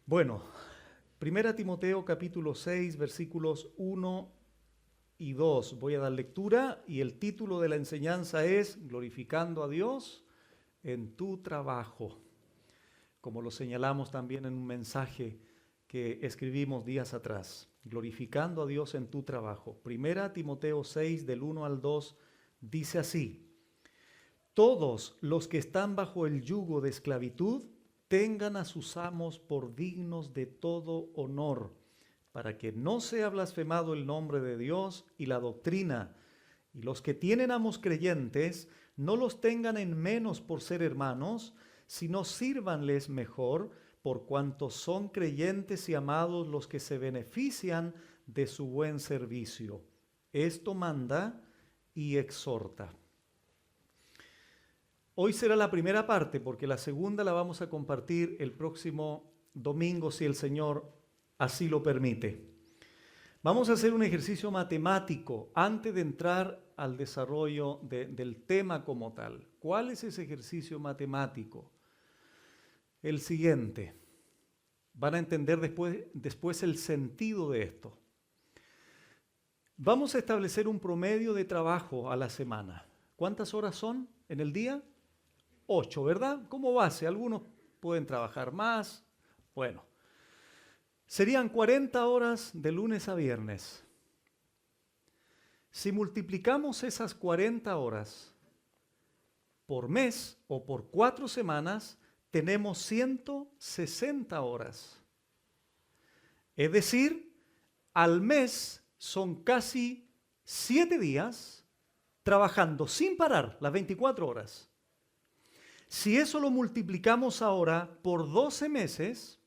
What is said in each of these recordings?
Bueno, Primera Timoteo capítulo 6, versículos 1 y 2. Voy a dar lectura y el título de la enseñanza es Glorificando a Dios en tu trabajo, como lo señalamos también en un mensaje que escribimos días atrás. Glorificando a Dios en tu trabajo. Primera Timoteo 6, del 1 al 2, dice así: Todos los que están bajo el yugo de esclavitud tengan a sus amos por dignos de todo honor, para que no sea blasfemado el nombre de Dios y la doctrina. Y los que tienen amos creyentes, no los tengan en menos por ser hermanos, sino sírvanles mejor, por cuanto son creyentes y amados los que se benefician de su buen servicio. Esto manda y exhorta. Hoy será la primera parte, porque la segunda la vamos a compartir el próximo domingo, si el Señor así lo permite. Vamos a hacer un ejercicio matemático antes de entrar al desarrollo del tema como tal. ¿Cuál es ese ejercicio matemático? El siguiente. Van a entender después el sentido de esto. Vamos a establecer un promedio de trabajo a la semana. ¿Cuántas horas son en el día? 8, ¿verdad? Como base. Algunos pueden trabajar más. Bueno, serían 40 horas de lunes a viernes. Si multiplicamos esas 40 horas por mes o por 4 semanas, tenemos 160 horas. Es decir, al mes son casi 7 días trabajando sin parar las 24 horas. Si eso lo multiplicamos ahora por 12 meses,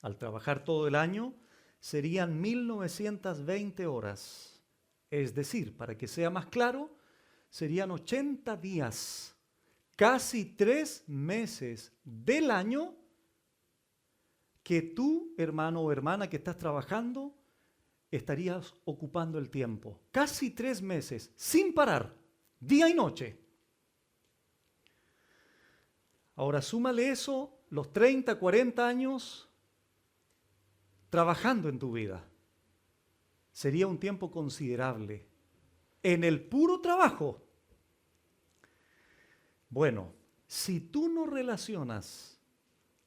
al trabajar todo el año, serían 1920 horas. Es decir, para que sea más claro, serían 80 días, casi 3 meses del año que tú, hermano o hermana que estás trabajando, estarías ocupando el tiempo. Casi 3 meses, sin parar, día y noche. Ahora súmale eso, los 30, 40 años trabajando en tu vida. Sería un tiempo considerable en el puro trabajo. Bueno, si tú no relacionas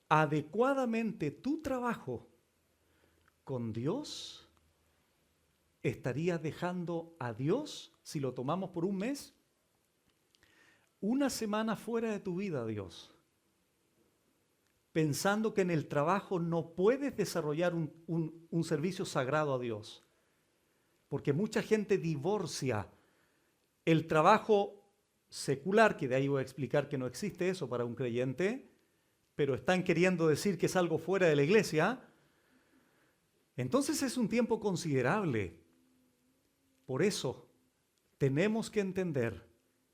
adecuadamente tu trabajo con Dios, estarías dejando a Dios, si lo tomamos por un mes, una semana fuera de tu vida, Dios. Pensando que en el trabajo no puedes desarrollar un servicio sagrado a Dios. Porque mucha gente divorcia el trabajo secular, que de ahí voy a explicar que no existe eso para un creyente, pero están queriendo decir que es algo fuera de la iglesia. Entonces es un tiempo considerable. Por eso tenemos que entender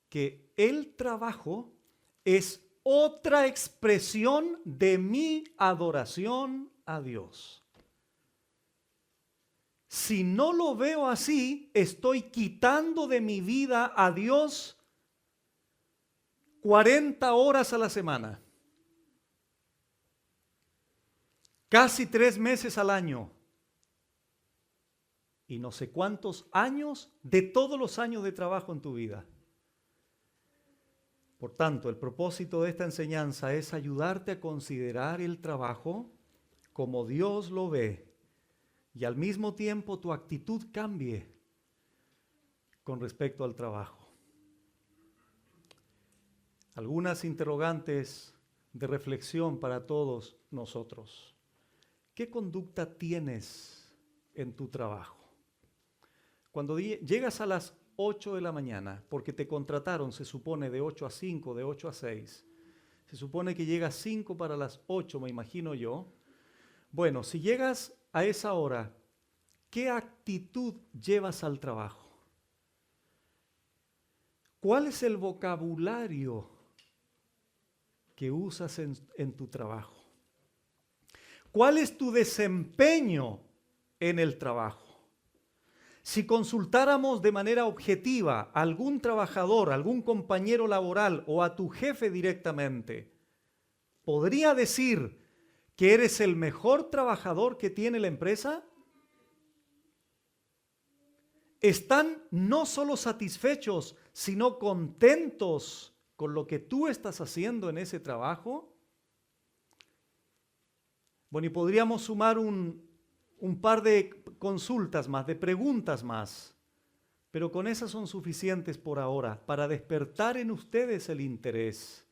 que el trabajo es otra expresión de mi adoración a Dios. Si no lo veo así, estoy quitando de mi vida a Dios 40 horas a la semana. Casi 3 meses al año. Y no sé cuántos años de todos los años de trabajo en tu vida. Por tanto, el propósito de esta enseñanza es ayudarte a considerar el trabajo como Dios lo ve y al mismo tiempo tu actitud cambie con respecto al trabajo. Algunas interrogantes de reflexión para todos nosotros. ¿Qué conducta tienes en tu trabajo? Cuando llegas a las 8 de la mañana, porque te contrataron, se supone, de 8 a 5, de 8 a 6. Se supone que llegas 5 para las 8, me imagino yo. Bueno, si llegas a esa hora, ¿qué actitud llevas al trabajo? ¿Cuál es el vocabulario que usas en tu trabajo? ¿Cuál es tu desempeño en el trabajo? Si consultáramos de manera objetiva a algún trabajador, a algún compañero laboral o a tu jefe directamente, podría decir ¿Que eres el mejor trabajador que tiene la empresa? ¿Están no solo satisfechos, sino contentos con lo que tú estás haciendo en ese trabajo? Bueno, y podríamos sumar un par de consultas más, de preguntas más, pero con esas son suficientes por ahora para despertar en ustedes el interés.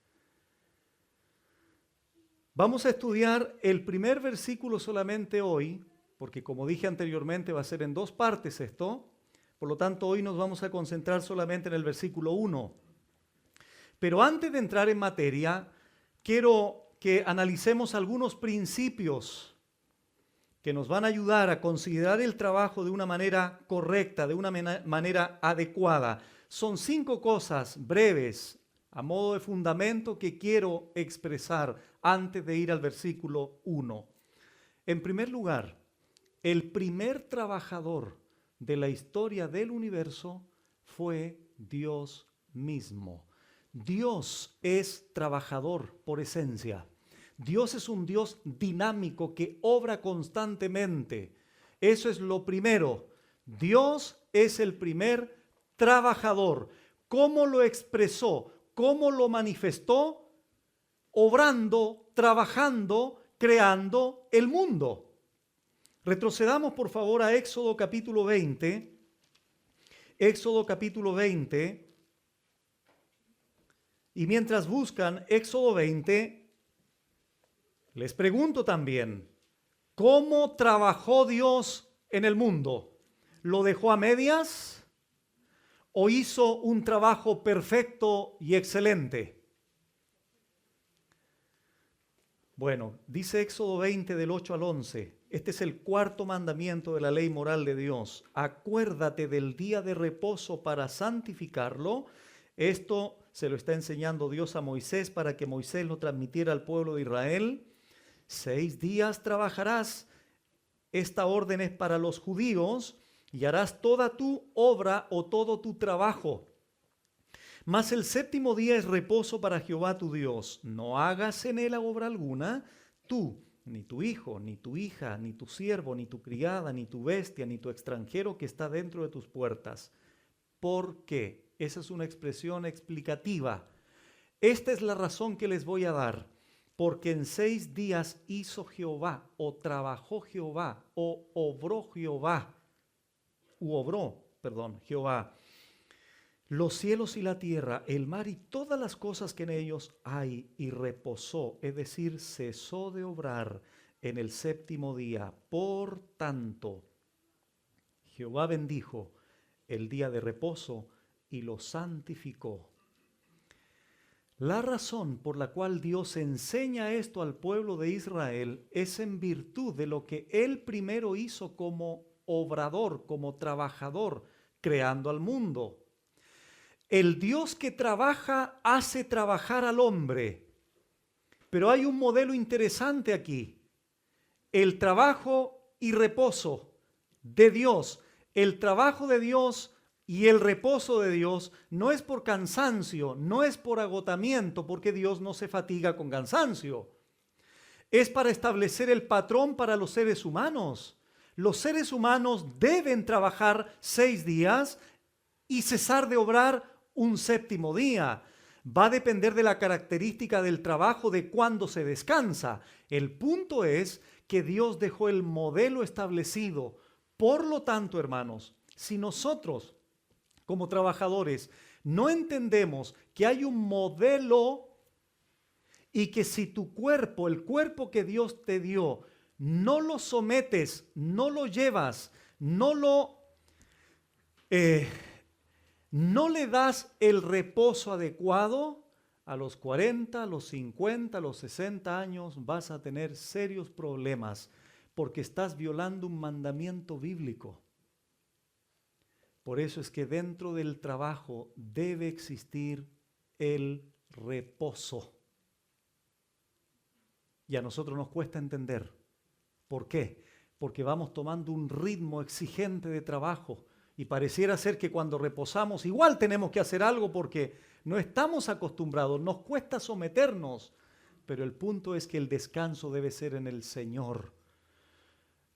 Vamos a estudiar el primer versículo solamente hoy, porque como dije anteriormente va a ser en dos partes esto. Por lo tanto, hoy nos vamos a concentrar solamente en el versículo 1. Pero antes de entrar en materia, quiero que analicemos algunos principios que nos van a ayudar a considerar el trabajo de una manera correcta, de una manera adecuada. Son 5 cosas breves, a modo de fundamento, que quiero expresar antes de ir al versículo 1. En primer lugar, el primer trabajador de la historia del universo fue Dios mismo. Dios es trabajador por esencia. Dios es un Dios dinámico que obra constantemente. Eso es lo primero. Dios es el primer trabajador. ¿Cómo lo expresó? ¿Cómo lo manifestó? Obrando, trabajando, creando el mundo. Retrocedamos por favor a Éxodo capítulo 20. Éxodo capítulo 20. Y mientras buscan Éxodo 20, les pregunto también, ¿cómo trabajó Dios en el mundo? ¿Lo dejó a medias o hizo un trabajo perfecto y excelente? Bueno, dice Éxodo 20 del 8 al 11. Este es el cuarto mandamiento de la ley moral de Dios. Acuérdate del día de reposo para santificarlo. Esto se lo está enseñando Dios a Moisés para que Moisés lo transmitiera al pueblo de Israel. 6 días trabajarás. Esta orden es para los judíos y harás toda tu obra o todo tu trabajo. Mas el séptimo día es reposo para Jehová tu Dios. No hagas en él obra alguna, tú, ni tu hijo, ni tu hija, ni tu siervo, ni tu criada, ni tu bestia, ni tu extranjero que está dentro de tus puertas. ¿Por qué? Esa es una expresión explicativa. Esta es la razón que les voy a dar. Porque en 6 días hizo Jehová, o trabajó Jehová, o obró Jehová, Jehová, los cielos y la tierra, el mar y todas las cosas que en ellos hay, y reposó, es decir, cesó de obrar en el séptimo día. Por tanto, Jehová bendijo el día de reposo y lo santificó. La razón por la cual Dios enseña esto al pueblo de Israel es en virtud de lo que Él primero hizo como obrador, como trabajador, creando al mundo. El Dios que trabaja hace trabajar al hombre. Pero hay un modelo interesante aquí. El trabajo y reposo de Dios. El trabajo de Dios y el reposo de Dios no es por cansancio, no es por agotamiento, porque Dios no se fatiga con cansancio. Es para establecer el patrón para los seres humanos. Los seres humanos deben trabajar 6 días y cesar de obrar un séptimo día. Va a depender de la característica del trabajo, de cuándo se descansa. El punto es que Dios dejó el modelo establecido. Por lo tanto, hermanos, si nosotros como trabajadores no entendemos que hay un modelo y que si tu cuerpo, el cuerpo que Dios te dio, no lo sometes, no lo llevas, no le das el reposo adecuado, a los 40, a los 50, a los 60 años vas a tener serios problemas porque estás violando un mandamiento bíblico. Por eso es que dentro del trabajo debe existir el reposo. Y a nosotros nos cuesta entender. ¿Por qué? Porque vamos tomando un ritmo exigente de trabajo y pareciera ser que cuando reposamos igual tenemos que hacer algo porque no estamos acostumbrados, nos cuesta someternos. pero el punto es que el descanso debe ser en el Señor.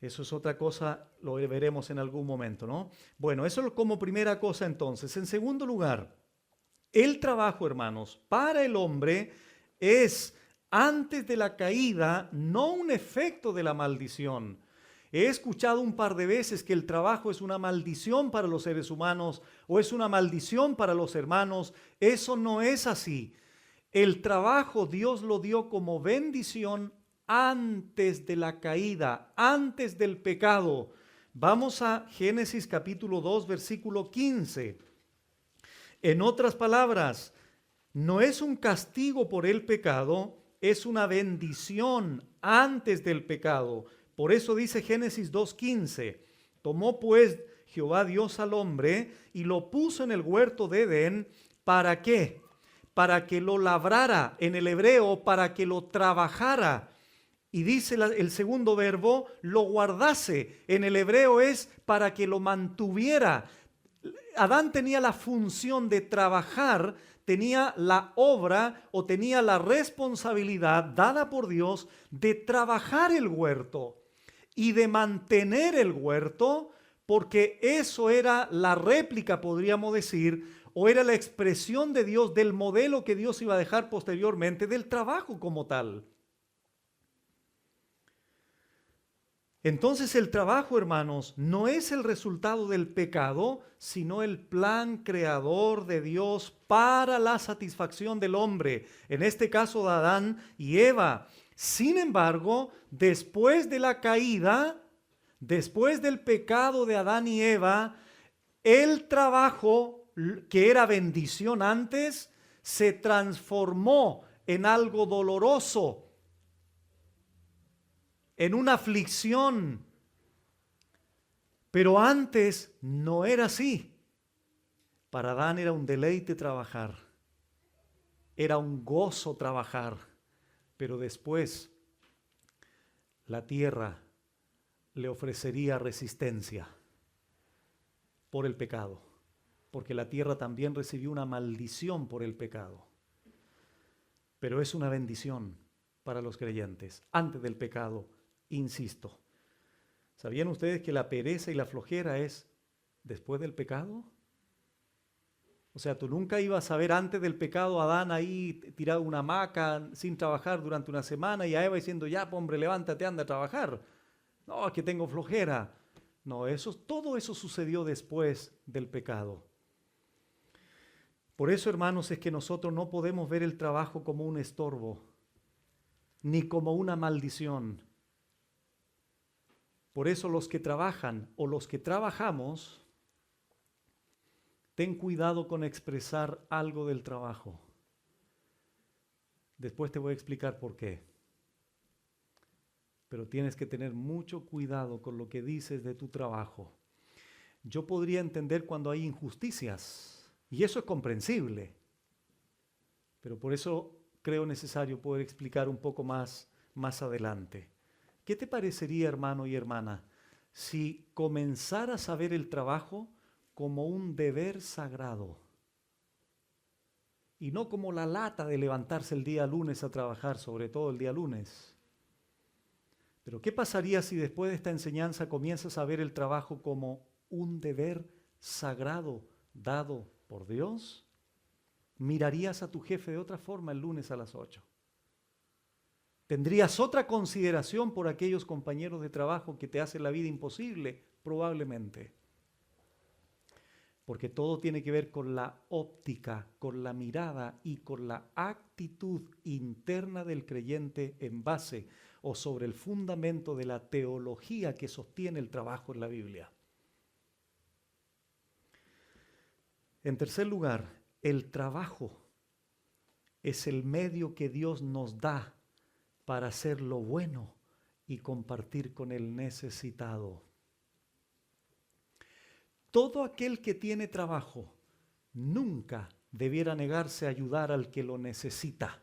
Eso es otra cosa, lo veremos en algún momento, ¿no? Bueno, eso es como primera cosa entonces. En segundo lugar, el trabajo, hermanos, para el hombre es, antes de la caída, no un efecto de la maldición. He escuchado un par de veces que el trabajo es una maldición para los seres humanos o es una maldición para los hermanos. Eso no es así. El trabajo Dios lo dio como bendición antes de la caída, antes del pecado. Vamos a Génesis capítulo 2, versículo 15. En otras palabras, no es un castigo por el pecado, es una bendición antes del pecado. Por eso dice Génesis 2:15, tomó pues Jehová Dios al hombre y lo puso en el huerto de Edén, ¿para qué? Para que lo labrara, en el hebreo, para que lo trabajara. Y dice el segundo verbo, lo guardase, en el hebreo es para que lo mantuviera. Adán tenía la función de trabajar, tenía la obra o tenía la responsabilidad dada por Dios de trabajar el huerto y de mantener el huerto, porque eso era la réplica, podríamos decir, o era la expresión de Dios del modelo que Dios iba a dejar posteriormente del trabajo como tal. Entonces el trabajo, hermanos, no es el resultado del pecado, sino el plan creador de Dios para la satisfacción del hombre, en este caso de Adán y Eva. Sin embargo, después de la caída, después del pecado de Adán y Eva, el trabajo que era bendición antes se transformó en algo doloroso, en una aflicción. Pero antes no era así. Para Adán era un deleite trabajar, era un gozo trabajar, pero después la tierra le ofrecería resistencia por el pecado, porque la tierra también recibió una maldición por el pecado. Pero es una bendición para los creyentes antes del pecado. Insisto, ¿sabían ustedes que la pereza y la flojera es después del pecado? O sea, tú nunca ibas a ver antes del pecado a Adán ahí tirado una hamaca sin trabajar durante una semana y a Eva diciendo, ya, hombre, levántate, anda a trabajar. No, es que tengo flojera. No, todo eso sucedió después del pecado. Por eso, hermanos, es que nosotros no podemos ver el trabajo como un estorbo, ni como una maldición. Por eso los que trabajan o los que trabajamos, ten cuidado con expresar algo del trabajo. Después te voy a explicar por qué. Pero tienes que tener mucho cuidado con lo que dices de tu trabajo. Yo podría entender cuando hay injusticias, y eso es comprensible. Pero por eso creo necesario poder explicar un poco más adelante. ¿Qué te parecería, hermano y hermana, si comenzaras a ver el trabajo como un deber sagrado y no como la lata de levantarse el día lunes a trabajar, sobre todo el día lunes? Pero ¿qué pasaría si después de esta enseñanza comienzas a ver el trabajo como un deber sagrado dado por Dios? ¿Mirarías a tu jefe de otra forma el lunes a las 8? ¿Tendrías otra consideración por aquellos compañeros de trabajo que te hacen la vida imposible? Probablemente. Porque todo tiene que ver con la óptica, con la mirada y con la actitud interna del creyente en base o sobre el fundamento de la teología que sostiene el trabajo en la Biblia. En tercer lugar, el trabajo es el medio que Dios nos da para hacer lo bueno y compartir con el necesitado. Todo aquel que tiene trabajo nunca debiera negarse a ayudar al que lo necesita,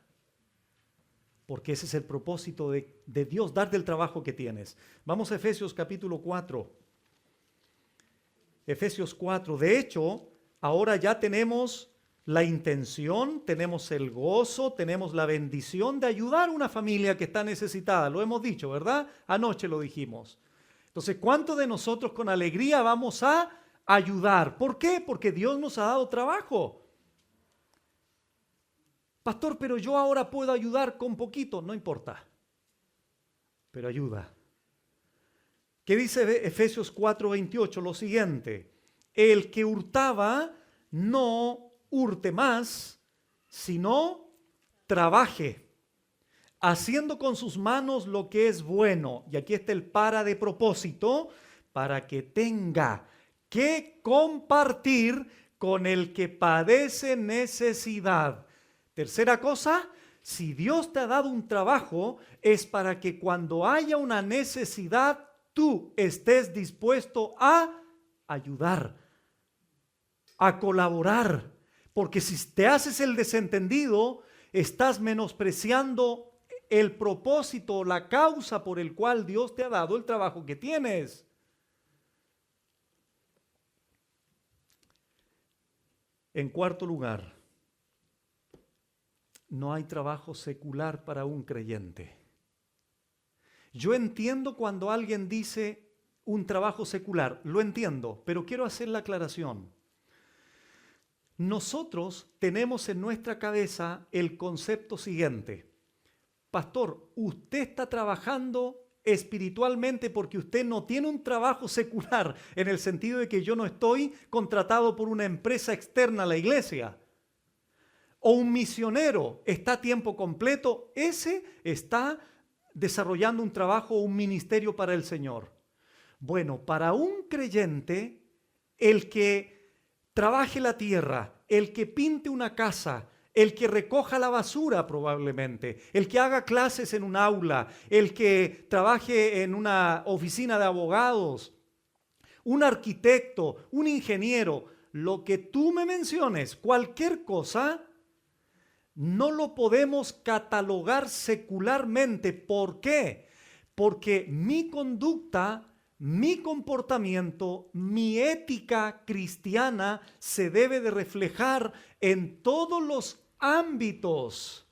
porque ese es el propósito de Dios, darte el trabajo que tienes. Vamos a Efesios capítulo 4. Efesios 4. De hecho, ahora ya tenemos la intención, tenemos el gozo, tenemos la bendición de ayudar a una familia que está necesitada. Lo hemos dicho, ¿verdad? Anoche lo dijimos. Entonces, ¿cuántos de nosotros con alegría vamos a ayudar? ¿Por qué? Porque Dios nos ha dado trabajo. Pastor, pero yo ahora puedo ayudar con poquito. No importa, pero ayuda. ¿Qué dice Efesios 4:28? Lo siguiente: el que hurtaba, no hurte más, sino trabaje, haciendo con sus manos lo que es bueno. Y aquí está el para de propósito, para que tenga que compartir con el que padece necesidad. Tercera cosa, si Dios te ha dado un trabajo, es para que cuando haya una necesidad, tú estés dispuesto a ayudar, a colaborar. Porque si te haces el desentendido, estás menospreciando el propósito, la causa por el cual Dios te ha dado el trabajo que tienes. En cuarto lugar, no hay trabajo secular para un creyente. Yo entiendo cuando alguien dice un trabajo secular, lo entiendo, pero quiero hacer la aclaración. Nosotros tenemos en nuestra cabeza el concepto siguiente: pastor, usted está trabajando espiritualmente porque usted no tiene un trabajo secular, en el sentido de que yo no estoy contratado por una empresa externa a la iglesia. O un misionero está a tiempo completo, ese está desarrollando un trabajo o un ministerio para el Señor. Bueno, para un creyente, el que trabaje la tierra, el que pinte una casa, el que recoja la basura probablemente, el que haga clases en un aula, el que trabaje en una oficina de abogados, un arquitecto, un ingeniero, lo que tú me menciones, cualquier cosa, no lo podemos catalogar secularmente. ¿Por qué? Porque mi conducta, mi comportamiento, mi ética cristiana se debe de reflejar en todos los ámbitos.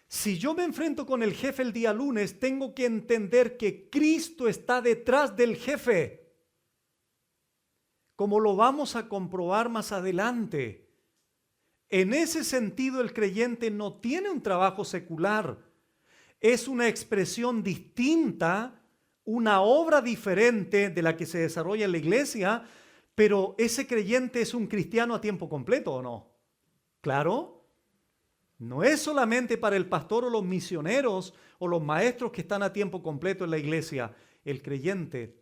Si yo me enfrento con el jefe el día lunes, tengo que entender que Cristo está detrás del jefe, como lo vamos a comprobar más adelante. En ese sentido, el creyente no tiene un trabajo secular. Es una expresión distinta, una obra diferente de la que se desarrolla en la iglesia, pero ese creyente es un cristiano a tiempo completo, ¿o no? Claro, no es solamente para el pastor o los misioneros o los maestros que están a tiempo completo en la iglesia. El creyente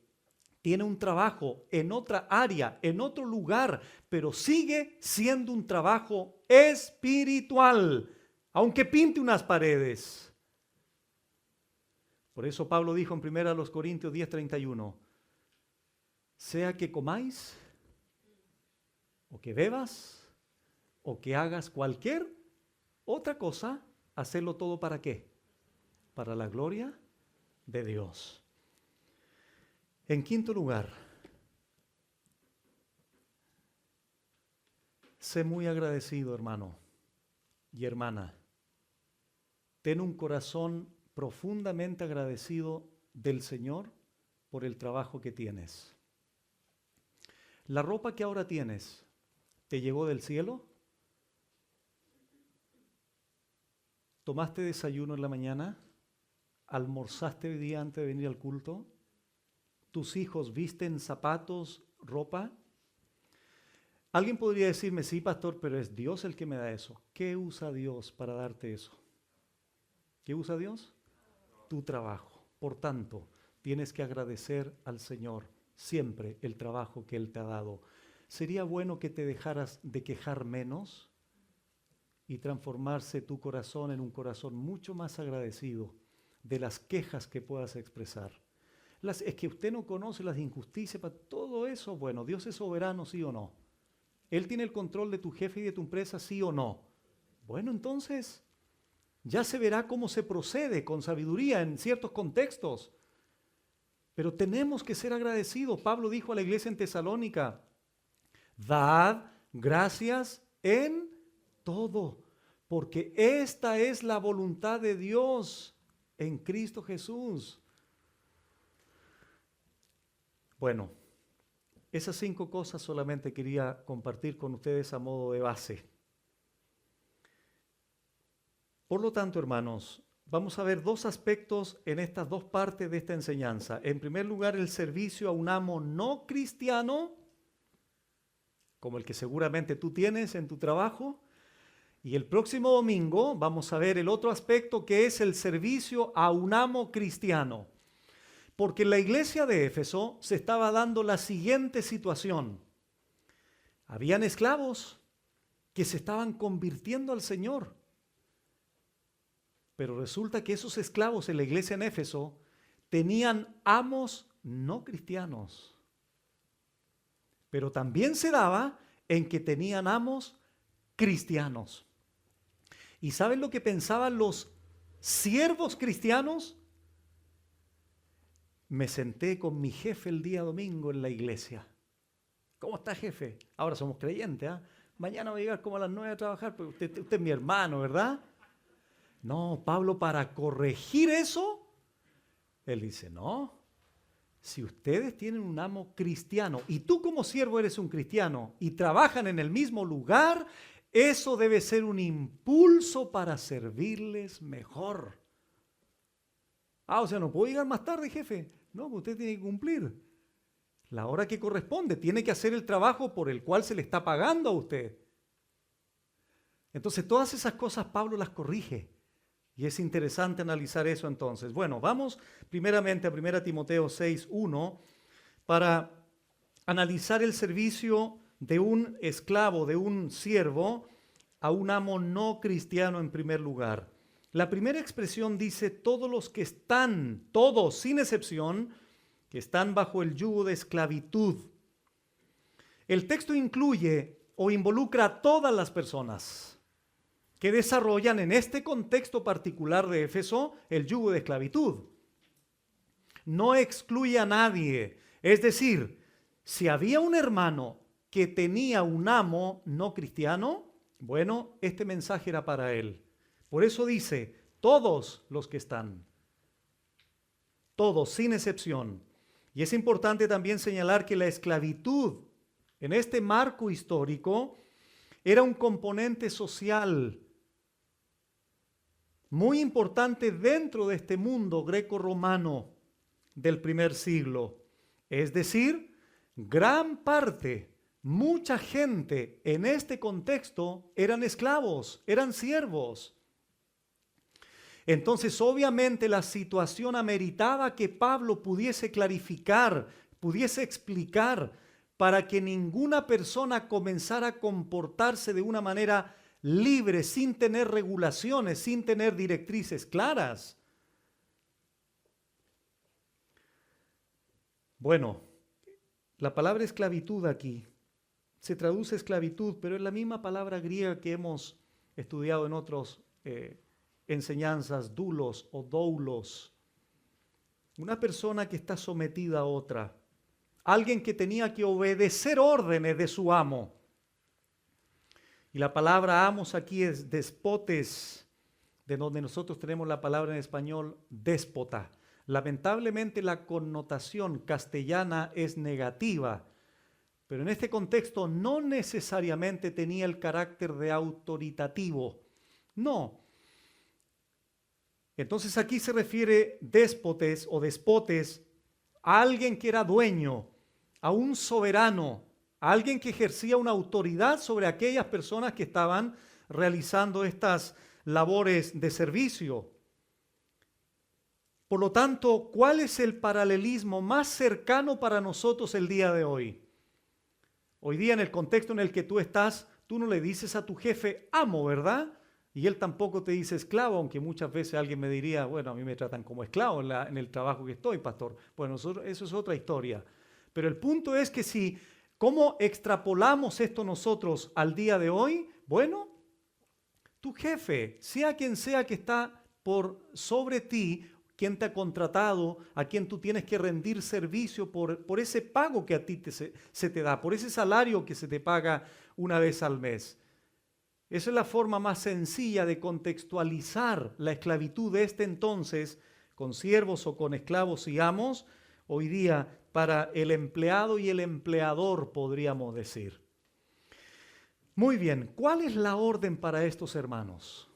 tiene un trabajo en otra área, en otro lugar, pero sigue siendo un trabajo espiritual, aunque pinte unas paredes. Por eso Pablo dijo en 1 Corintios 10:31, sea que comáis, o que bebas, o que hagas cualquier otra cosa, hacerlo todo ¿para qué? Para la gloria de Dios. En quinto lugar, sé muy agradecido, hermano y hermana. Ten un corazón profundamente agradecido del Señor por el trabajo que tienes. La ropa que ahora tienes, ¿te llegó del cielo? ¿Tomaste desayuno en la mañana? ¿Almorzaste hoy día antes de venir al culto? ¿Tus hijos visten zapatos, ropa? Alguien podría decirme, sí, pastor, pero es Dios el que me da eso. ¿Qué usa Dios para darte eso? ¿Qué usa Dios? Tu trabajo. Por tanto, tienes que agradecer al Señor siempre el trabajo que Él te ha dado. ¿Sería bueno que te dejaras de quejar menos y transformarse tu corazón en un corazón mucho más agradecido de las quejas que puedas expresar? Es que usted no conoce las injusticias, para todo eso. Bueno, Dios es soberano, ¿sí o no? Él tiene el control de tu jefe y de tu empresa, ¿sí o no? Bueno, entonces ya se verá cómo se procede con sabiduría en ciertos contextos. Pero tenemos que ser agradecidos. Pablo dijo a la iglesia en Tesalónica, dad, gracias en todo, porque esta es la voluntad de Dios en Cristo Jesús. Bueno, esas 5 cosas solamente quería compartir con ustedes a modo de base. Por lo tanto, hermanos, vamos a ver 2 aspectos en estas 2 partes de esta enseñanza. En primer lugar, el servicio a un amo no cristiano, como el que seguramente tú tienes en tu trabajo. Y el próximo domingo vamos a ver el otro aspecto, que es el servicio a un amo cristiano. Porque en la iglesia de Éfeso se estaba dando la siguiente situación. Habían esclavos que se estaban convirtiendo al Señor. Pero resulta que esos esclavos en la iglesia en Éfeso tenían amos no cristianos. Pero también se daba en que tenían amos cristianos. ¿Y saben lo que pensaban los siervos cristianos? Me senté con mi jefe el día domingo en la iglesia. ¿Cómo está, jefe? Ahora somos creyentes, ¿eh? Mañana voy a llegar como a las 9 a trabajar, pero usted es mi hermano, ¿verdad? No, Pablo, para corregir eso, él dice, no, si ustedes tienen un amo cristiano y tú como siervo eres un cristiano y trabajan en el mismo lugar, eso debe ser un impulso para servirles mejor. O sea, no puedo llegar más tarde, jefe. No, usted tiene que cumplir la hora que corresponde, tiene que hacer el trabajo por el cual se le está pagando a usted. Entonces, todas esas cosas Pablo las corrige. Y es interesante analizar eso entonces. Bueno, vamos primeramente a 1 Timoteo 6:1 para analizar el servicio de un esclavo, de un siervo, a un amo no cristiano en primer lugar. La primera expresión dice todos los que están, todos sin excepción, que están bajo el yugo de esclavitud. El texto incluye o involucra a todas las personas que desarrollan en este contexto particular de Éfeso el yugo de esclavitud. No excluye a nadie. Es decir, si había un hermano que tenía un amo no cristiano, bueno, este mensaje era para él. Por eso dice, todos los que están. Todos, sin excepción. Y es importante también señalar que la esclavitud en este marco histórico era un componente social muy importante dentro de este mundo greco-romano del primer siglo. Es decir, gran parte, mucha gente en este contexto eran esclavos, eran siervos. Entonces, obviamente, la situación ameritaba que Pablo pudiese clarificar, pudiese explicar, para que ninguna persona comenzara a comportarse de una manera libre, sin tener regulaciones, sin tener directrices claras. Bueno, la palabra esclavitud aquí se traduce esclavitud, pero es la misma palabra griega que hemos estudiado en otras enseñanzas, doulos o doulos. Una persona que está sometida a otra, alguien que tenía que obedecer órdenes de su amo. Y la palabra amos aquí es despotes, de donde nosotros tenemos la palabra en español déspota. Lamentablemente la connotación castellana es negativa, pero en este contexto no necesariamente tenía el carácter de autoritativo. No. Entonces aquí se refiere déspotes o despotes a alguien que era dueño, a un soberano, alguien que ejercía una autoridad sobre aquellas personas que estaban realizando estas labores de servicio. Por lo tanto, ¿cuál es el paralelismo más cercano para nosotros el día de hoy? Hoy día, en el contexto en el que tú estás, tú no le dices a tu jefe amo, ¿verdad? Y él tampoco te dice esclavo, aunque muchas veces alguien me diría, bueno, a mí me tratan como esclavo en el trabajo que estoy, pastor. Bueno, eso es otra historia. Pero el punto es que si ¿cómo extrapolamos esto nosotros al día de hoy? Bueno, tu jefe, sea quien sea que está por sobre ti, quién te ha contratado, a quién tú tienes que rendir servicio por ese pago que a ti se te da, por ese salario que se te paga una vez al mes. Esa es la forma más sencilla de contextualizar la esclavitud de este entonces, con siervos o con esclavos y amos, hoy día para el empleado y el empleador, podríamos decir. Muy bien, ¿cuál es la orden para estos hermanos?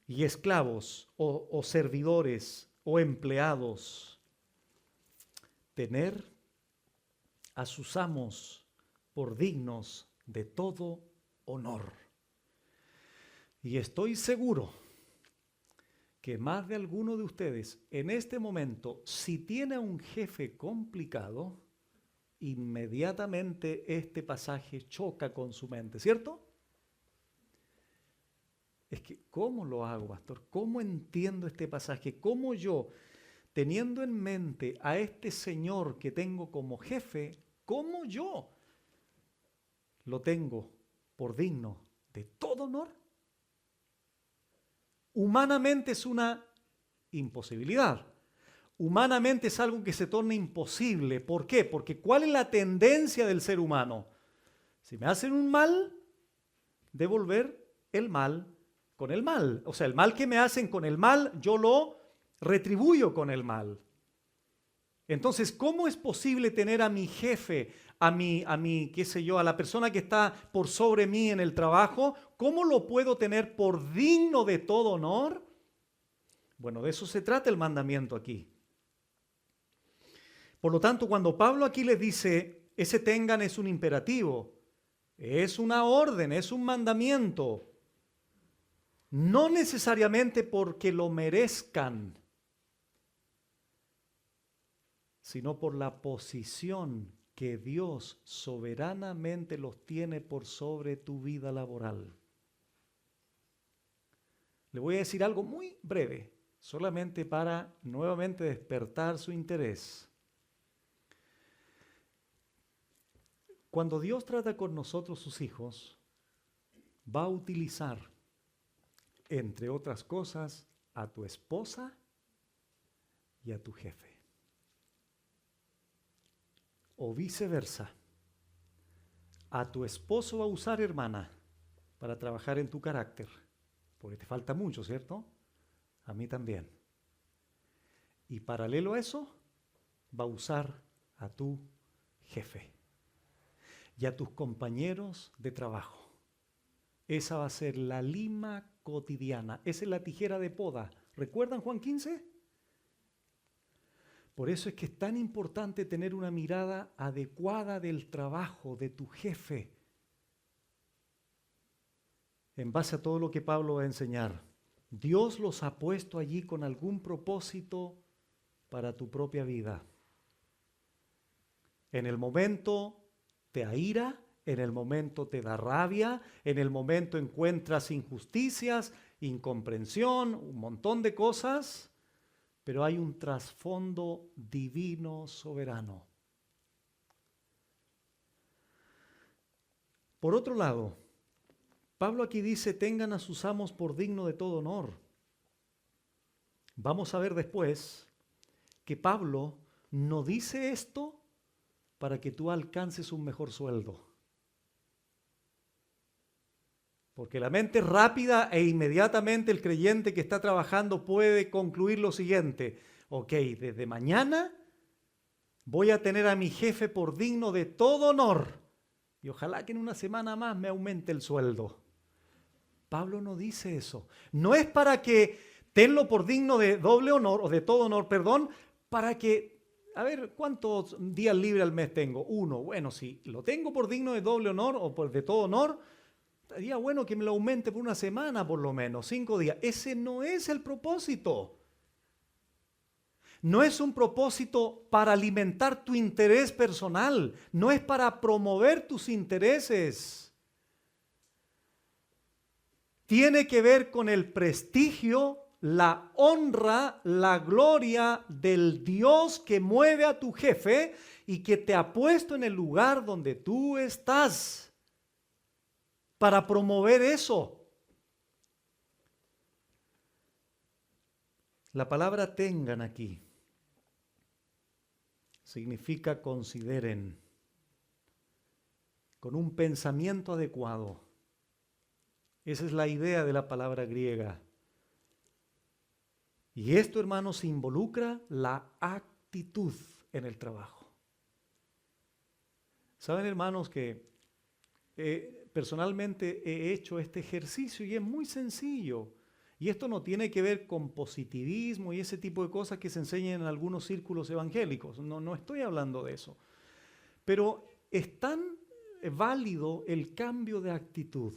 Y esclavos o servidores o empleados, tener a sus amos por dignos de todo honor. Y estoy seguro que más de alguno de ustedes en este momento, si tiene un jefe complicado, inmediatamente este pasaje choca con su mente, ¿cierto? Es que, ¿cómo lo hago, pastor? ¿Cómo entiendo este pasaje? ¿Cómo yo, teniendo en mente a este Señor que tengo como jefe, cómo yo lo tengo por digno de todo honor? Humanamente es una imposibilidad. Humanamente es algo que se torna imposible. ¿Por qué? Porque ¿cuál es la tendencia del ser humano? Si me hacen un mal, devolver el mal con el mal. O sea, el mal que me hacen con el mal, yo lo retribuyo con el mal. Entonces, ¿cómo es posible tener a mi jefe, a mi, qué sé yo, a la persona que está por sobre mí en el trabajo? ¿Cómo lo puedo tener por digno de todo honor? Bueno, de eso se trata el mandamiento aquí. Por lo tanto, cuando Pablo aquí les dice, ese tengan es un imperativo, es una orden, es un mandamiento. No necesariamente porque lo merezcan, sino por la posición que Dios soberanamente los tiene por sobre tu vida laboral. Le voy a decir algo muy breve, solamente para nuevamente despertar su interés. Cuando Dios trata con nosotros, sus hijos, va a utilizar, entre otras cosas, a tu esposa y a tu jefe. O viceversa. A tu esposo va a usar, hermana, para trabajar en tu carácter, porque te falta mucho, ¿cierto? A mí también. Y paralelo a eso, va a usar a tu jefe y a tus compañeros de trabajo. Esa va a ser la lima cotidiana. Esa es la tijera de poda. ¿Recuerdan Juan 15? Por eso es que es tan importante tener una mirada adecuada del trabajo de tu jefe, en base a todo lo que Pablo va a enseñar. Dios los ha puesto allí con algún propósito para tu propia vida. En el momento te aira, en el momento te da rabia, en el momento encuentras injusticias, incomprensión, un montón de cosas, pero hay un trasfondo divino soberano. Por otro lado, Pablo aquí dice, tengan a sus amos por digno de todo honor. Vamos a ver después que Pablo no dice esto para que tú alcances un mejor sueldo. Porque la mente rápida e inmediatamente el creyente que está trabajando puede concluir lo siguiente. Ok, desde mañana voy a tener a mi jefe por digno de todo honor. Y ojalá que en una semana más me aumente el sueldo. Pablo no dice eso. No es para que tenlo por digno de doble honor, o de todo honor, perdón, para que, a ver, ¿cuántos días libres al mes tengo? 1. Bueno, si lo tengo por digno de doble honor o por de todo honor, estaría bueno que me lo aumente por una semana por lo menos, 5 días. Ese no es el propósito. No es un propósito para alimentar tu interés personal. No es para promover tus intereses. Tiene que ver con el prestigio, la honra, la gloria del Dios que mueve a tu jefe y que te ha puesto en el lugar donde tú estás para promover eso. La palabra tengan aquí significa consideren, con un pensamiento adecuado. Esa es la idea de la palabra griega. Y esto, hermanos, involucra la actitud en el trabajo. Saben, hermanos, que personalmente he hecho este ejercicio y es muy sencillo. Y esto no tiene que ver con positivismo y ese tipo de cosas que se enseñan en algunos círculos evangélicos. No estoy hablando de eso. Pero es tan válido el cambio de actitud.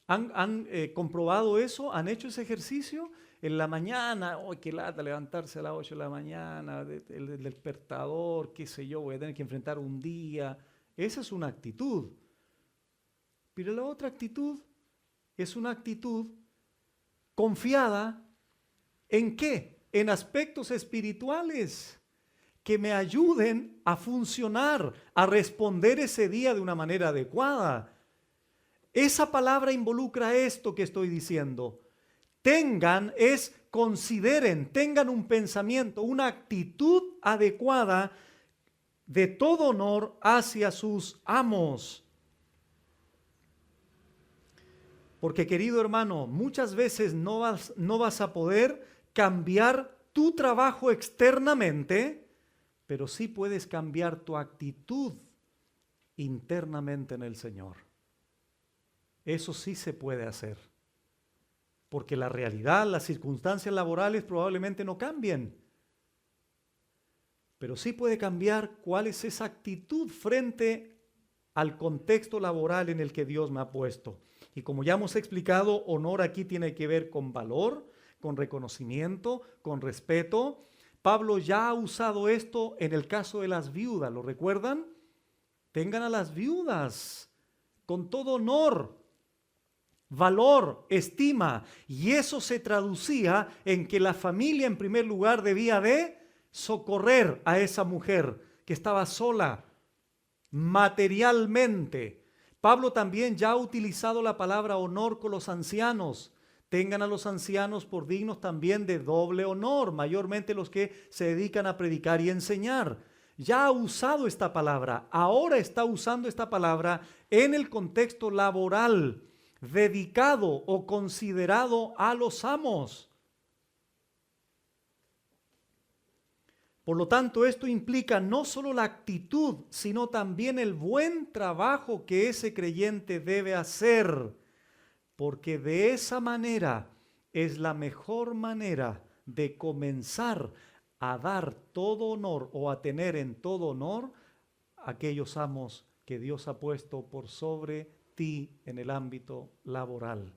¿Han comprobado eso? ¿Han hecho ese ejercicio? En la mañana, ¡ay, qué lata levantarse a las 8 de la mañana! El despertador, qué sé yo, voy a tener que enfrentar un día. Esa es una actitud. Pero la otra actitud es una actitud confiada ¿en qué? En aspectos espirituales que me ayuden a funcionar, a responder ese día de una manera adecuada. Esa palabra involucra esto que estoy diciendo. Tengan es consideren, tengan un pensamiento, una actitud adecuada de todo honor hacia sus amos. Porque, querido hermano, muchas veces no vas a poder cambiar tu trabajo externamente, pero sí puedes cambiar tu actitud internamente en el Señor. Eso sí se puede hacer. Porque la realidad, las circunstancias laborales probablemente no cambien. Pero sí puede cambiar cuál es esa actitud frente al contexto laboral en el que Dios me ha puesto. Y como ya hemos explicado, honor aquí tiene que ver con valor, con reconocimiento, con respeto. Pablo ya ha usado esto en el caso de las viudas, ¿lo recuerdan? Tengan a las viudas con todo honor, valor, estima. Y eso se traducía en que la familia en primer lugar debía de socorrer a esa mujer que estaba sola materialmente. Pablo también ya ha utilizado la palabra honor con los ancianos. Tengan a los ancianos por dignos también de doble honor, mayormente los que se dedican a predicar y enseñar. Ya ha usado esta palabra, ahora está usando esta palabra en el contexto laboral, dedicado o considerado a los amos. Por lo tanto, esto implica no solo la actitud, sino también el buen trabajo que ese creyente debe hacer, porque de esa manera es la mejor manera de comenzar a dar todo honor o a tener en todo honor a aquellos amos que Dios ha puesto por sobre ti en el ámbito laboral.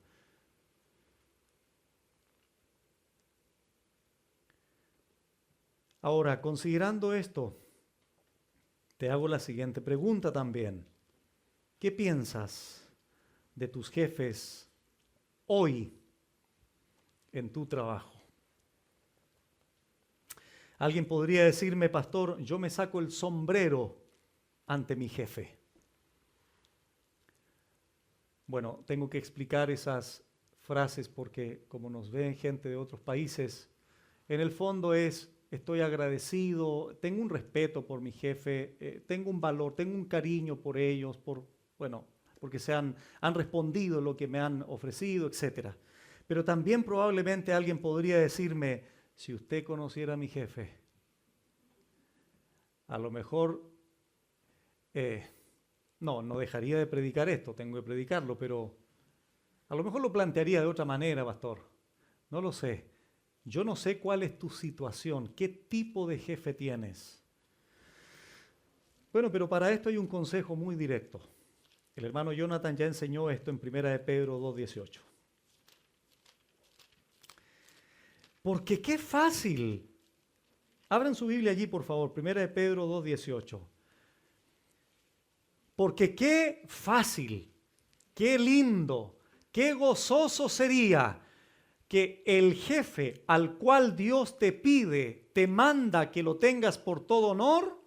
Ahora, considerando esto, te hago la siguiente pregunta también. ¿Qué piensas de tus jefes hoy en tu trabajo? Alguien podría decirme, pastor, yo me saco el sombrero ante mi jefe. Bueno, tengo que explicar esas frases porque como nos ven gente de otros países, en el fondo es, estoy agradecido, tengo un respeto por mi jefe, tengo un valor, tengo un cariño por ellos, porque han respondido lo que me han ofrecido, etc. Pero también probablemente alguien podría decirme, si usted conociera a mi jefe, a lo mejor, no dejaría de predicar esto, tengo que predicarlo, pero a lo mejor lo plantearía de otra manera, pastor. No lo sé. Yo no sé cuál es tu situación, qué tipo de jefe tienes. Bueno, pero para esto hay un consejo muy directo. El hermano Jonathan ya enseñó esto en 1 de Pedro 2:18. Porque qué fácil. Abran su Biblia allí, por favor, 1 de Pedro 2:18. Porque qué fácil, qué lindo, qué gozoso sería que el jefe al cual Dios te pide, te manda que lo tengas por todo honor,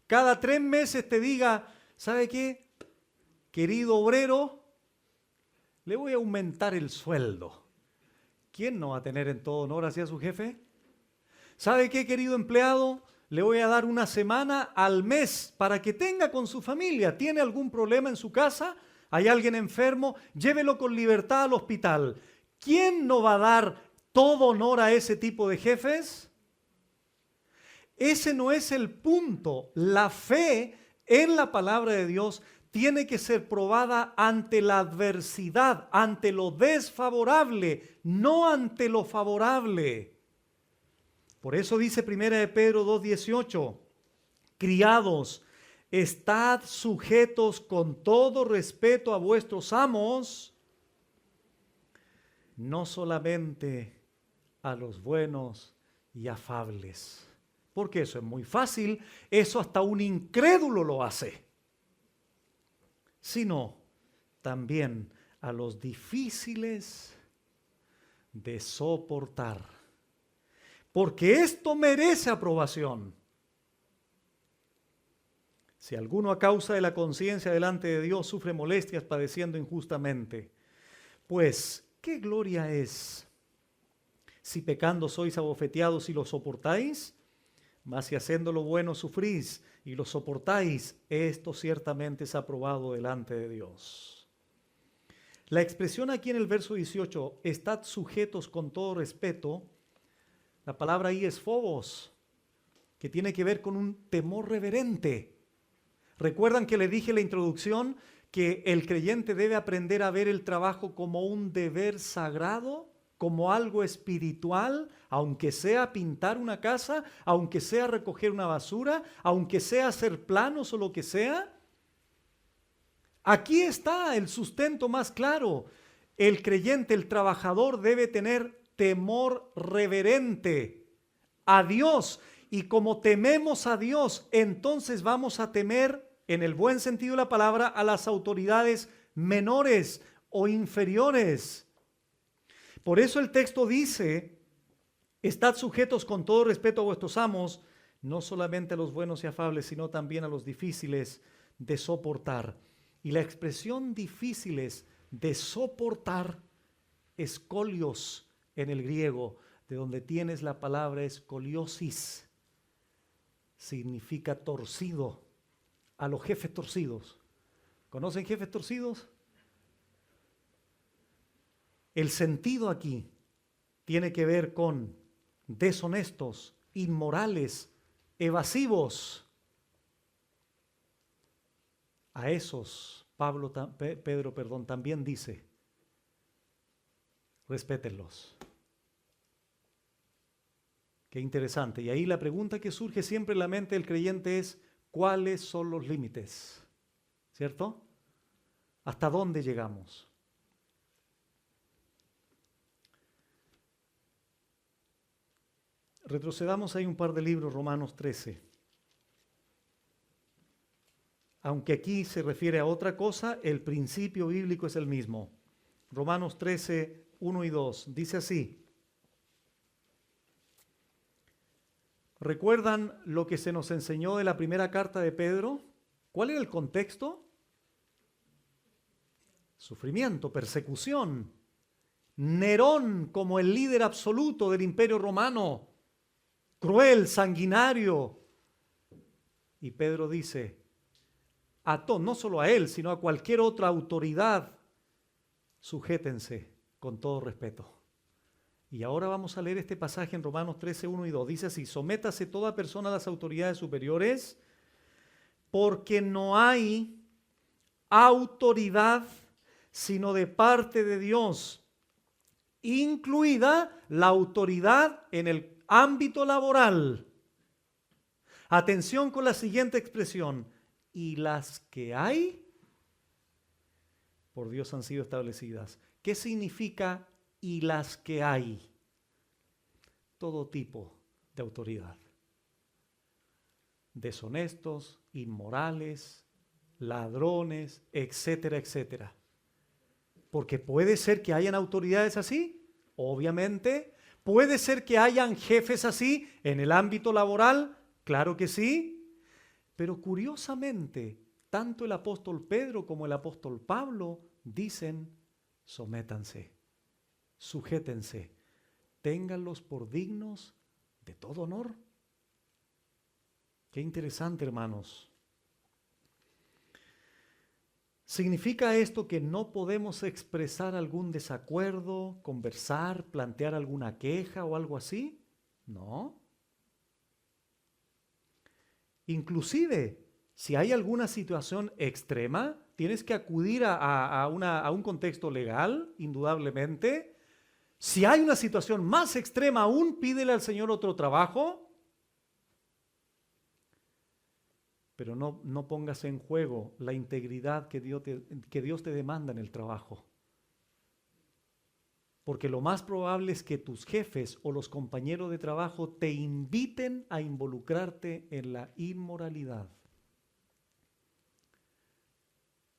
cada 3 meses te diga, ¿sabe qué? Querido obrero, le voy a aumentar el sueldo. ¿Quién no va a tener en todo honor hacia su jefe? ¿Sabe qué, querido empleado? Le voy a dar una semana al mes para que tenga con su familia. ¿Tiene algún problema en su casa? ¿Hay alguien enfermo? Llévelo con libertad al hospital. ¿Quién no va a dar todo honor a ese tipo de jefes? Ese no es el punto. La fe en la palabra de Dios tiene que ser probada ante la adversidad, ante lo desfavorable, no ante lo favorable. Por eso dice 1 de Pedro 2:18, criados, estad sujetos con todo respeto a vuestros amos, no solamente a los buenos y afables. Porque eso es muy fácil, eso hasta un incrédulo lo hace. Sino también a los difíciles de soportar. Porque esto merece aprobación. Si alguno a causa de la conciencia delante de Dios sufre molestias padeciendo injustamente, pues, ¿qué gloria es si pecando sois abofeteados y lo soportáis? Mas si haciendo lo bueno sufrís y lo soportáis, esto ciertamente es aprobado delante de Dios. La expresión aquí en el verso 18, estad sujetos con todo respeto, la palabra ahí es phobos, que tiene que ver con un temor reverente. ¿Recuerdan que le dije en la introducción que el creyente debe aprender a ver el trabajo como un deber sagrado? Como algo espiritual, aunque sea pintar una casa, aunque sea recoger una basura, aunque sea hacer planos o lo que sea. Aquí está el sustento más claro. El creyente, el trabajador debe tener temor reverente a Dios. Y como tememos a Dios, entonces vamos a temer, en el buen sentido de la palabra, a las autoridades menores o inferiores. Por eso el texto dice, estad sujetos con todo respeto a vuestros amos, no solamente a los buenos y afables, sino también a los difíciles de soportar. Y la expresión difíciles de soportar, escolios en el griego, de donde tienes la palabra escoliosis, significa torcido, a los jefes torcidos. ¿Conocen jefes torcidos? El sentido aquí tiene que ver con deshonestos, inmorales, evasivos. A esos Pedro también dice, respétenlos. Qué interesante. Y ahí la pregunta que surge siempre en la mente del creyente es, ¿cuáles son los límites? ¿Cierto? ¿Hasta dónde llegamos? Retrocedamos ahí un par de libros, Romanos 13. Aunque aquí se refiere a otra cosa, el principio bíblico es el mismo. Romanos 13, 1 y 2. Dice así. ¿Recuerdan lo que se nos enseñó de la primera carta de Pedro? ¿Cuál era el contexto? Sufrimiento, persecución. Nerón como el líder absoluto del imperio romano. Cruel, sanguinario. Y Pedro dice, no solo a él, sino a cualquier otra autoridad, sujétense con todo respeto. Y ahora vamos a leer este pasaje en Romanos 13, 1 y 2. Dice así, sométase toda persona a las autoridades superiores, porque no hay autoridad sino de parte de Dios, incluida la autoridad en el ámbito laboral. Atención con la siguiente expresión. Y las que hay, por Dios han sido establecidas. ¿Qué significa y las que hay? Todo tipo de autoridad. Deshonestos, inmorales, ladrones, etcétera, etcétera. Porque puede ser que hayan autoridades así, obviamente. Puede ser que hayan jefes así en el ámbito laboral, claro que sí. Pero curiosamente, tanto el apóstol Pedro como el apóstol Pablo dicen, sométanse, sujétense, ténganlos por dignos de todo honor. Qué interesante, hermanos. ¿Significa esto que no podemos expresar algún desacuerdo, conversar, plantear alguna queja o algo así? No. Inclusive, si hay alguna situación extrema, tienes que acudir a un contexto legal, indudablemente. Si hay una situación más extrema aún, pídele al Señor otro trabajo. Pero no pongas en juego la integridad que Dios te demanda en el trabajo. Porque lo más probable es que tus jefes o los compañeros de trabajo te inviten a involucrarte en la inmoralidad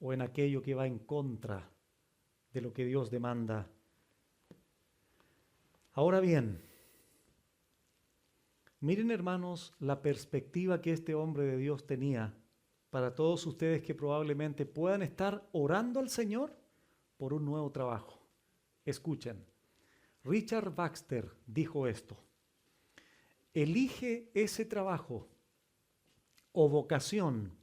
o en aquello que va en contra de lo que Dios demanda. Ahora bien, miren, hermanos, la perspectiva que este hombre de Dios tenía para todos ustedes que probablemente puedan estar orando al Señor por un nuevo trabajo. Escuchen, Richard Baxter dijo esto: elige ese trabajo o vocación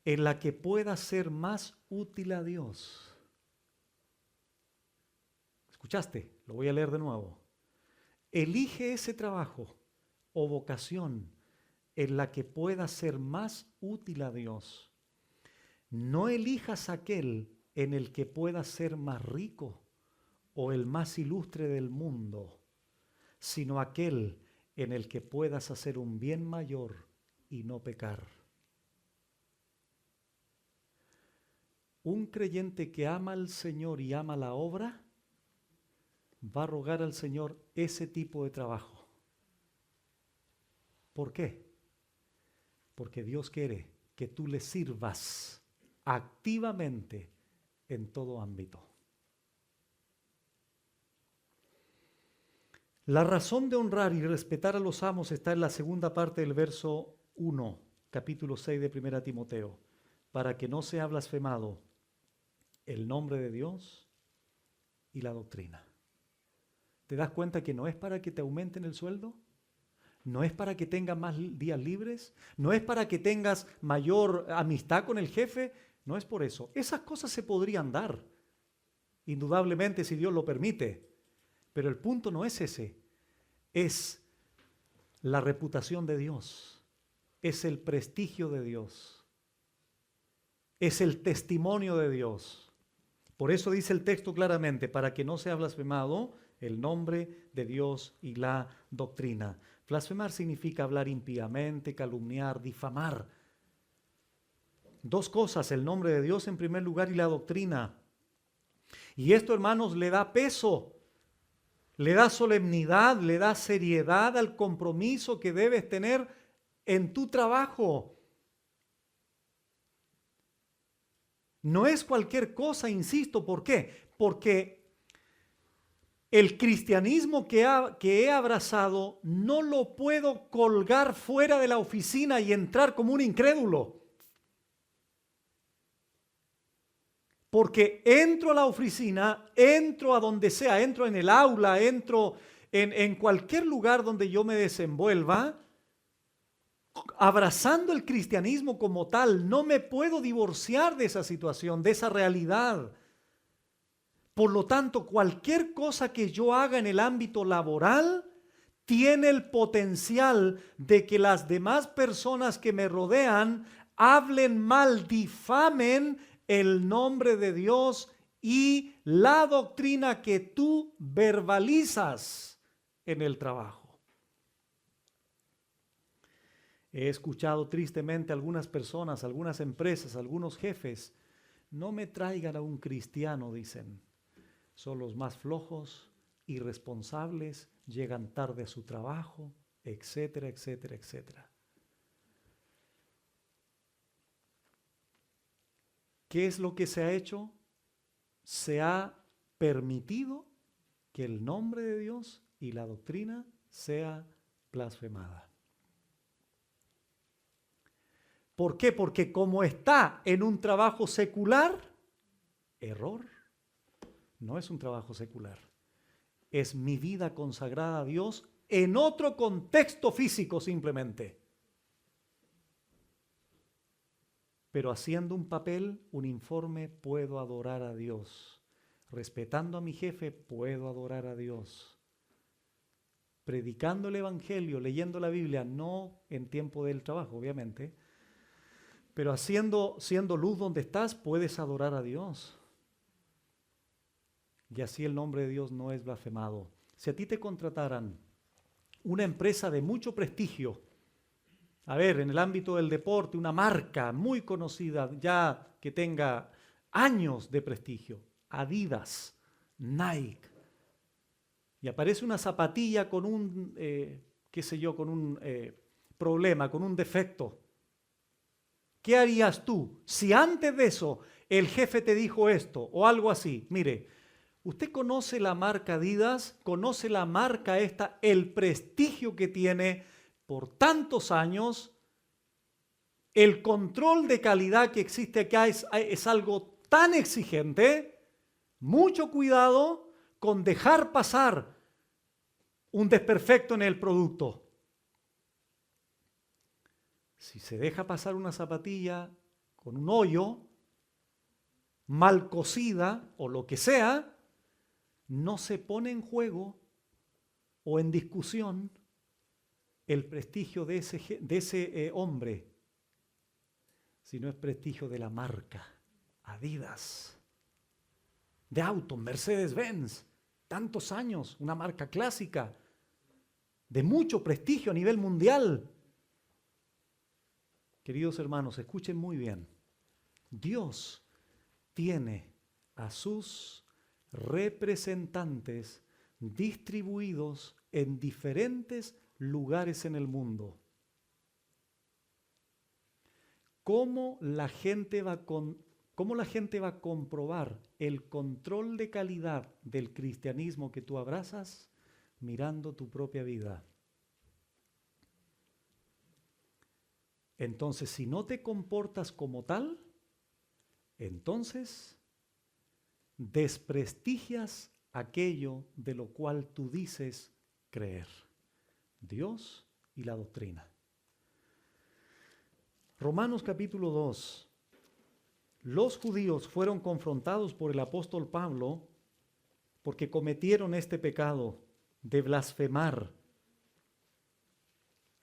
en la que puedas ser más útil a Dios. ¿Escuchaste? Lo voy a leer de nuevo. Elige ese trabajo o vocación en la que puedas ser más útil a Dios. No elijas aquel en el que puedas ser más rico o el más ilustre del mundo, sino aquel en el que puedas hacer un bien mayor y no pecar. Un creyente que ama al Señor y ama la obra va a rogar al Señor ese tipo de trabajo. ¿Por qué? Porque Dios quiere que tú le sirvas activamente en todo ámbito. La razón de honrar y respetar a los amos está en la segunda parte del verso 1, capítulo 6 de 1 Timoteo, para que no sea blasfemado el nombre de Dios y la doctrina. ¿Te das cuenta que no es para que te aumenten el sueldo? ¿No es para que tengas más días libres? ¿No es para que tengas mayor amistad con el jefe? No es por eso. Esas cosas se podrían dar, indudablemente, si Dios lo permite. Pero el punto no es ese. Es la reputación de Dios. Es el prestigio de Dios. Es el testimonio de Dios. Por eso dice el texto claramente, para que no sea blasfemado el nombre de Dios y la doctrina. Blasfemar significa hablar impíamente, calumniar, difamar. Dos cosas, el nombre de Dios en primer lugar y la doctrina. Y esto, hermanos, le da peso, le da solemnidad, le da seriedad al compromiso que debes tener en tu trabajo. No es cualquier cosa, insisto, ¿por qué? Porque el cristianismo que he abrazado no lo puedo colgar fuera de la oficina y entrar como un incrédulo. Porque entro a la oficina, entro a donde sea, entro en el aula, entro en cualquier lugar donde yo me desenvuelva, abrazando el cristianismo como tal. No me puedo divorciar de esa situación, de esa realidad. Por lo tanto, cualquier cosa que yo haga en el ámbito laboral tiene el potencial de que las demás personas que me rodean hablen mal, difamen el nombre de Dios y la doctrina que tú verbalizas en el trabajo. He escuchado tristemente a algunas personas, algunas empresas, algunos jefes: no me traigan a un cristiano, dicen. Son los más flojos, irresponsables, llegan tarde a su trabajo, etcétera, etcétera, etcétera. ¿Qué es lo que se ha hecho? Se ha permitido que el nombre de Dios y la doctrina sea blasfemada. ¿Por qué? Porque como está en un trabajo secular, error. No es un trabajo secular. es mi vida consagrada a Dios en otro contexto físico simplemente. Pero haciendo un papel, un informe, puedo adorar a Dios. Respetando a mi jefe, puedo adorar a Dios. Predicando el Evangelio, leyendo la Biblia, no en tiempo del trabajo, obviamente, pero siendo luz donde estás, puedes adorar a Dios. Y así el nombre de Dios no es blasfemado. Si a ti te contrataran una empresa de mucho prestigio, a ver, en el ámbito del deporte, una marca muy conocida, ya que tenga años de prestigio, Adidas, Nike, y aparece una zapatilla con un, con un problema, con un defecto, ¿qué harías tú si antes de eso el jefe te dijo esto o algo así? Mire, usted conoce la marca Adidas, conoce la marca esta, el prestigio que tiene por tantos años, el control de calidad que existe acá es algo tan exigente, mucho cuidado con dejar pasar un desperfecto en el producto. Si se deja pasar una zapatilla con un hoyo, mal cosida o lo que sea, no se pone en juego o en discusión el prestigio de ese hombre, sino es prestigio de la marca Adidas, de auto, Mercedes-Benz, tantos años, una marca clásica, de mucho prestigio a nivel mundial. Queridos hermanos, escuchen muy bien. Dios tiene a sus representantes distribuidos en diferentes lugares en el mundo. ¿Cómo la gente va a comprobar el control de calidad del cristianismo que tú abrazas? Mirando tu propia vida. Entonces, si no te comportas como tal, entonces desprestigias aquello de lo cual tú dices creer, Dios y la doctrina. Romanos capítulo 2. Los judíos fueron confrontados por el apóstol Pablo porque cometieron este pecado de blasfemar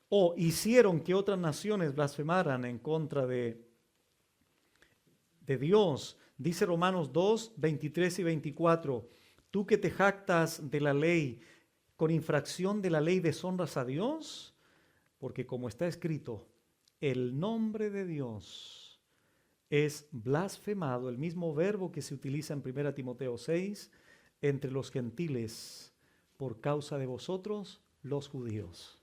o hicieron que otras naciones blasfemaran en contra de Dios. Dice Romanos 2, 23 y 24, tú que te jactas de la ley, con infracción de la ley deshonras a Dios, porque como está escrito, el nombre de Dios es blasfemado, el mismo verbo que se utiliza en 1 Timoteo 6, entre los gentiles, por causa de vosotros, los judíos.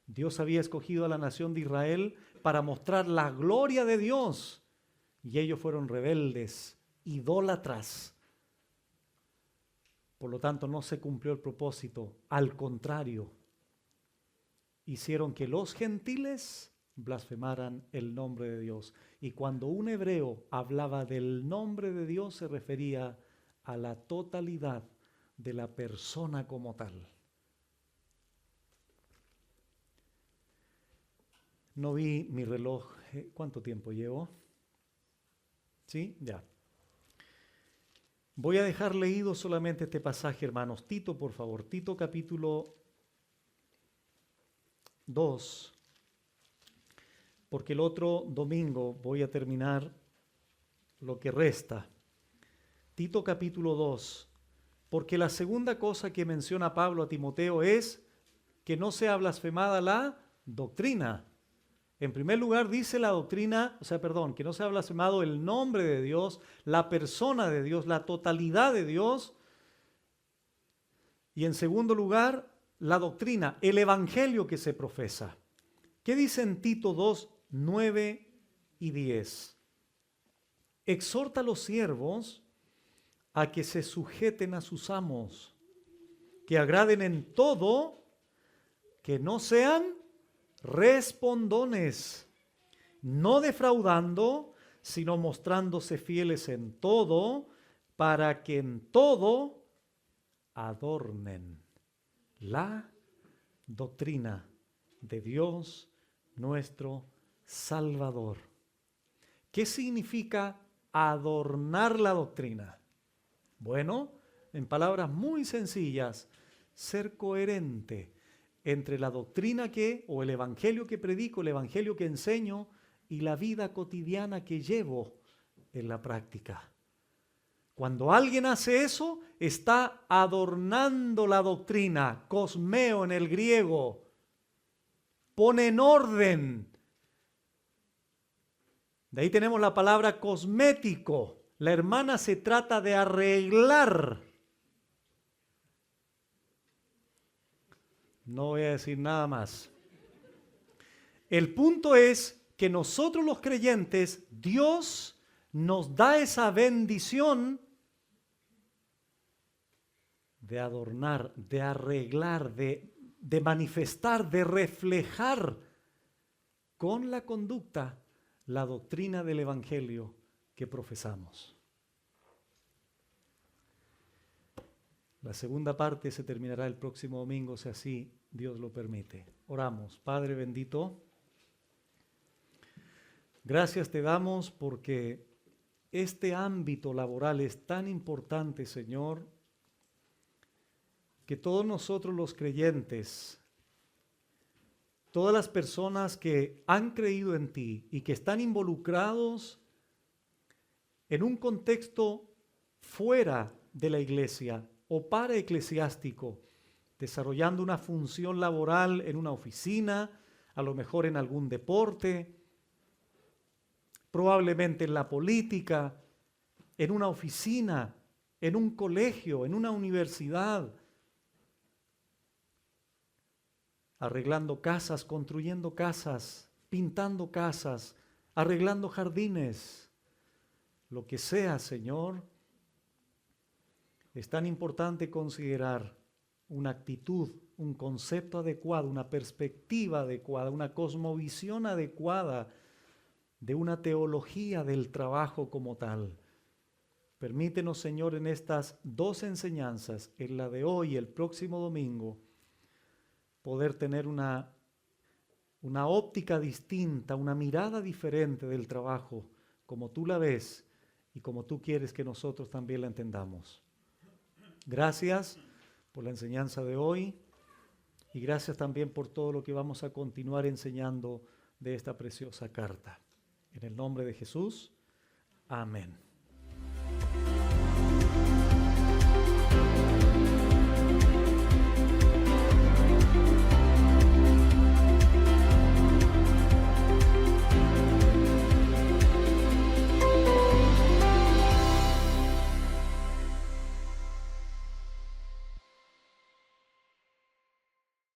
Dios había escogido a la nación de Israel para mostrar la gloria de Dios, y ellos fueron rebeldes, idólatras. Por lo tanto, no se cumplió el propósito. Al contrario, hicieron que los gentiles blasfemaran el nombre de Dios. Y cuando un hebreo hablaba del nombre de Dios, se refería a la totalidad de la persona como tal. No vi mi reloj. ¿Cuánto tiempo llevo? ¿Sí? Ya. Voy a dejar leído solamente este pasaje, hermanos. Tito, por favor. Tito capítulo 2. Porque el otro domingo voy a terminar lo que resta. Tito capítulo 2. Porque la segunda cosa que menciona Pablo a Timoteo es que no sea blasfemada la doctrina. En primer lugar dice la doctrina, que no sea blasfemado el nombre de Dios, la persona de Dios, la totalidad de Dios. Y en segundo lugar, la doctrina, el evangelio que se profesa. ¿Qué dice en Tito 2, 9 y 10? Exhorta a los siervos a que se sujeten a sus amos, que agraden en todo, que no sean respondones, no defraudando, sino mostrándose fieles en todo, para que en todo adornen la doctrina de Dios nuestro Salvador. ¿Qué significa adornar la doctrina? Bueno, en palabras muy sencillas, ser coherente entre la doctrina o el evangelio que predico, el evangelio que enseño y la vida cotidiana que llevo en la práctica. Cuando alguien hace eso, está adornando la doctrina, cosmeo en el griego, pone en orden. De ahí tenemos la palabra cosmético. La hermana se trata de arreglar. No voy a decir nada más. El punto es que nosotros los creyentes, Dios nos da esa bendición de adornar, de arreglar, de manifestar, de reflejar con la conducta la doctrina del Evangelio que profesamos. La segunda parte se terminará el próximo domingo, si así Dios lo permite. Oramos. Padre bendito, gracias te damos porque este ámbito laboral es tan importante, Señor, que todos nosotros los creyentes, todas las personas que han creído en ti y que están involucrados en un contexto fuera de la iglesia o paraeclesiástico, desarrollando una función laboral en una oficina, a lo mejor en algún deporte, probablemente en la política, en una oficina, en un colegio, en una universidad, arreglando casas, construyendo casas, pintando casas, arreglando jardines, lo que sea, Señor. Es tan importante considerar una actitud, un concepto adecuado, una perspectiva adecuada, una cosmovisión adecuada de una teología del trabajo como tal. Permítenos, Señor, en estas dos enseñanzas, en la de hoy y el próximo domingo, poder tener una óptica distinta, una mirada diferente del trabajo, como tú la ves y como tú quieres que nosotros también la entendamos. Gracias por la enseñanza de hoy y gracias también por todo lo que vamos a continuar enseñando de esta preciosa carta. En el nombre de Jesús, amén.